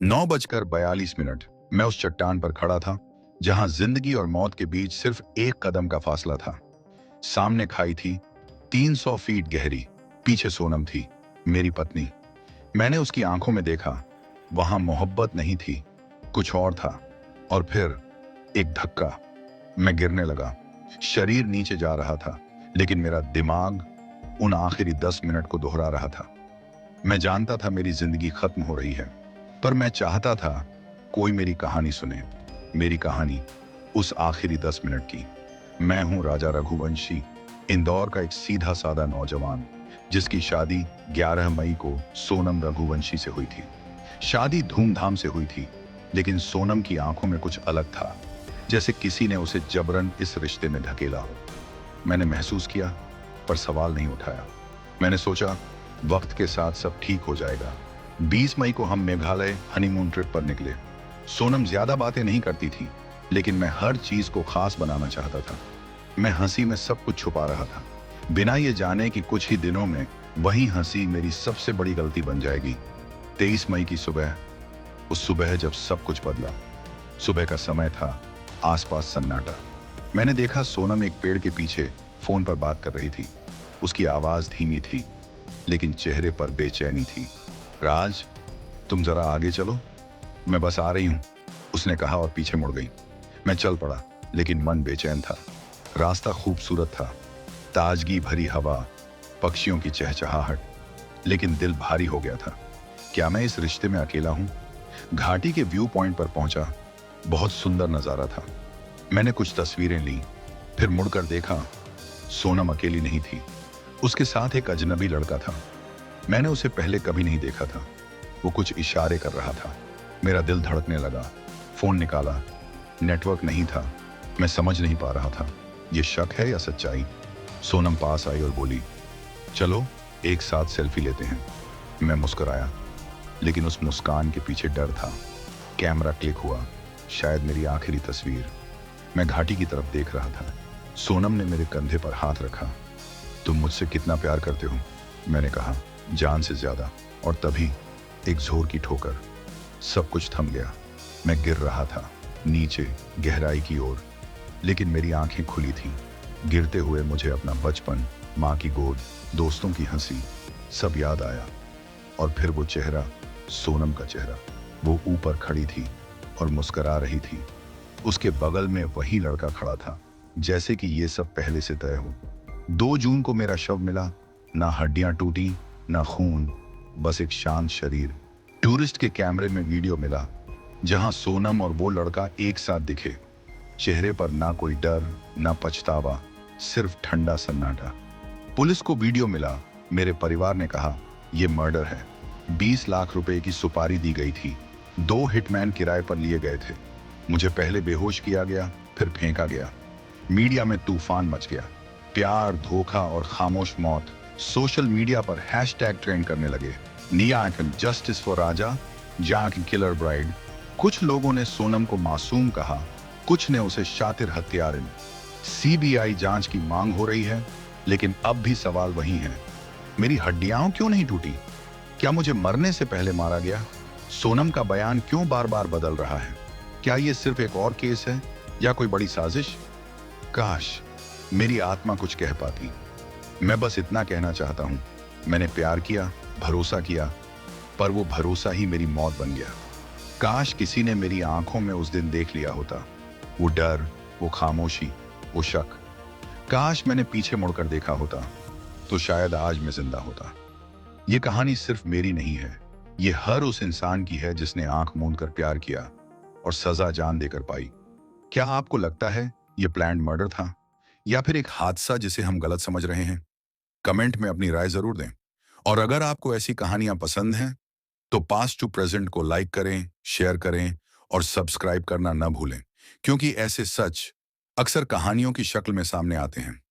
9:42 मैं उस चट्टान पर खड़ा था जहां जिंदगी और मौत के बीच सिर्फ एक कदम का फासला था। सामने खाई थी, 300 फीट गहरी। पीछे सोनम थी, मेरी पत्नी। मैंने उसकी आंखों में देखा, वहां मोहब्बत नहीं थी, कुछ और था। और फिर एक धक्का, मैं गिरने लगा। शरीर नीचे जा रहा था, लेकिन मेरा दिमाग उन आखिरी 10 मिनट को दोहरा रहा था। मैं जानता था मेरी जिंदगी खत्म हो रही है, पर मैं चाहता था कोई मेरी कहानी सुने। मेरी कहानी उस आखिरी 10 मिनट की। मैं हूं राजा रघुवंशी, इंदौर का एक सीधा साधा नौजवान जिसकी शादी 11 मई को सोनम रघुवंशी से हुई थी। शादी धूमधाम से हुई थी, लेकिन सोनम की आंखों में कुछ अलग था, जैसे किसी ने उसे जबरन इस रिश्ते में धकेला हो। मैंने महसूस किया, पर सवाल नहीं उठाया। मैंने सोचा वक्त के साथ सब ठीक हो जाएगा। 20 मई को हम मेघालय हनीमून ट्रिप पर निकले। सोनम ज्यादा बातें नहीं करती थी, लेकिन मैं हर चीज को खास बनाना चाहता था। मैं हंसी में सब कुछ छुपा रहा था, बिना ये जाने कि कुछ ही दिनों में वही हंसी मेरी सबसे बड़ी गलती बन जाएगी। 23 मई की सुबह, उस सुबह जब सब कुछ बदला। सुबह का समय था, आसपास सन्नाटा। मैंने देखा सोनम एक पेड़ के पीछे फोन पर बात कर रही थी। उसकी आवाज धीमी थी, लेकिन चेहरे पर बेचैनी थी। राज, तुम जरा आगे चलो, मैं बस आ रही हूं, उसने कहा और पीछे मुड़ गई। मैं चल पड़ा, लेकिन मन बेचैन था। रास्ता खूबसूरत था, ताजगी भरी हवा, पक्षियों की चहचहाहट, लेकिन दिल भारी हो गया था। क्या मैं इस रिश्ते में अकेला हूं? घाटी के व्यू पॉइंट पर पहुंचा। बहुत सुंदर नजारा था। मैंने कुछ तस्वीरें ली, फिर मुड़कर देखा। सोनम अकेली नहीं थी, उसके साथ एक अजनबी लड़का था। मैंने उसे पहले कभी नहीं देखा था। वो कुछ इशारे कर रहा था। मेरा दिल धड़कने लगा। फोन निकाला, नेटवर्क नहीं था। मैं समझ नहीं पा रहा था, ये शक है या सच्चाई। सोनम पास आई और बोली, चलो एक साथ सेल्फी लेते हैं। मैं मुस्कुराया, लेकिन उस मुस्कान के पीछे डर था। कैमरा क्लिक हुआ, शायद मेरी आखिरी तस्वीर। मैं घाटी की तरफ देख रहा था। सोनम ने मेरे कंधे पर हाथ रखा। तुम मुझसे कितना प्यार करते हो? मैंने कहा, जान से ज्यादा। और तभी एक जोर की ठोकर, सब कुछ थम गया। मैं गिर रहा था, नीचे गहराई की ओर, लेकिन मेरी आंखें खुली थीं। गिरते हुए मुझे अपना बचपन, माँ की गोद, दोस्तों की हंसी, सब याद आया। और फिर वो चेहरा, सोनम का चेहरा। वो ऊपर खड़ी थी और मुस्करा रही थी। उसके बगल में वही लड़का खड़ा था, जैसे कि ये सब पहले से तय हो। 2 जून को मेरा शव मिला, ना हड्डियां टूटी, ना खून, बस एक शांत शरीर। टूरिस्ट के कैमरे में वीडियो मिला, जहां सोनम और वो लड़का एक साथ दिखे। चेहरे पर ना कोई डर, ना पछतावा, सिर्फ ठंडा सन्नाटा। पुलिस को वीडियो मिला। मेरे परिवार ने कहा, यह मर्डर है। 20 लाख रुपए की सुपारी दी गई थी। 2 हिटमैन किराए पर लिए गए थे। मुझे पहले बेहोश किया गया, फिर फेंका गया। मीडिया में तूफान मच गया। प्यार, धोखा और खामोश मौत सोशल मीडिया पर हैशटैग ट्रेंड करने लगे। नियाकन जस्टिस फॉर राजा, जाक किलर ब्राइड। कुछ लोगों ने सोनम को मासूम कहा, कुछ ने उसे शातिर हत्यारिन। सीबीआई जांच की मांग हो रही है, लेकिन अब भी सवाल वही है, मेरी हड्डियां क्यों नहीं टूटी? क्या मुझे मरने से पहले मारा गया? सोनम का बयान क्यों बार बार बदल रहा है? क्या ये सिर्फ एक और केस है या कोई बड़ी साजिश? काश मेरी आत्मा कुछ कह पाती। मैं बस इतना कहना चाहता हूं, मैंने प्यार किया, भरोसा किया, पर वो भरोसा ही मेरी मौत बन गया। काश किसी ने मेरी आंखों में उस दिन देख लिया होता, वो डर, वो खामोशी, वो शक। काश मैंने पीछे मुड़कर देखा होता, तो शायद आज मैं जिंदा होता। ये कहानी सिर्फ मेरी नहीं है, ये हर उस इंसान की है जिसने आंख मूंद कर प्यार किया और सजा जान देकर पाई। क्या आपको लगता है ये प्लान्ड मर्डर था, या फिर एक हादसा जिसे हम गलत समझ रहे हैं? कमेंट में अपनी राय जरूर दें। और अगर आपको ऐसी कहानियां पसंद हैं, तो पास्ट टू प्रेजेंट को लाइक करें, शेयर करें और सब्सक्राइब करना न भूलें, क्योंकि ऐसे सच अक्सर कहानियों की शक्ल में सामने आते हैं।